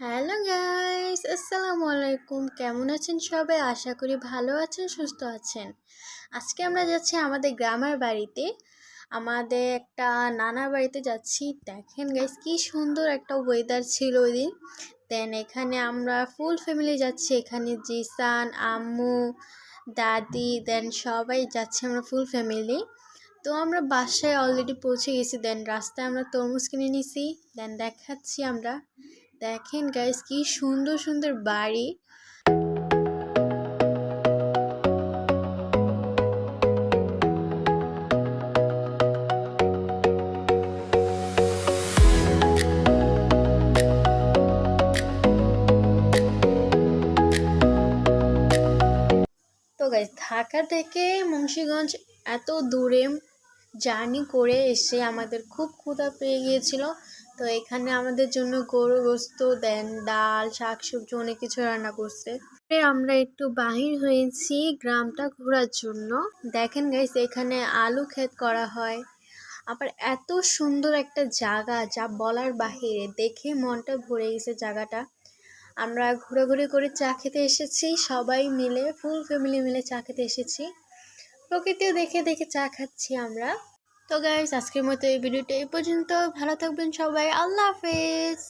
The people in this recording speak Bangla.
হ্যালো গাইস, আসসালামু আলাইকুম। কেমন আছেন সবাই? আশা করি ভালো আছেন, সুস্থ আছেন। আজকে আমরা যাচ্ছি আমাদের গ্রামের বাড়িতে। আমাদের একটা নানার বাড়িতে যাচ্ছি। দেখেন গাইস, কি সুন্দর একটা ওয়েদার ছিল ওই দিন। দেন এখানে আমরা ফুল ফ্যামিলি যাচ্ছি। এখানে জিসান, আম্মু, দাদি, দেন সবাই যাচ্ছি আমরা ফুল ফ্যামিলি। তো আমরা বাসায় অলরেডি পৌঁছে গেছি। দেন রাস্তায় আমরা তরমুজ কিনে নিছি। দেন দেখাচ্ছি আমরা। দেখেন গাইস, কি সুন্দর সুন্দর বাড়ি। তো গাইস, ঢাকা থেকে মুন্সিগঞ্জ এত দূরে জার্নি করে এসে আমাদের খুব ক্ষুধা পেয়ে গিয়েছিল। তো এখানে আমাদের জন্য গরু গোস্ত, দেন ডাল, শাকসবজি অনেক কিছু রান্না করছে। আমরা একটু বাহির হয়েছি গ্রামটা ঘোরার জন্য। দেখেন গাইস, এখানে আলু ক্ষেত করা হয়। আবার এত সুন্দর একটা জায়গা, যা বলার বাহিরে। দেখে মনটা ভরে গেছে জায়গাটা। আমরা ঘোরাঘুরি করে চা খেতে এসেছি, সবাই মিলে ফুল ফ্যামিলি মিলে চা খেতে এসেছি। প্রকৃতিও দেখে দেখে চা খাচ্ছি আমরা। তো গাইস, আজকের মতো এই ভিডিওটা এই পর্যন্ত। ভালো থাকবেন সবাই। আল্লাহ হাফেজ।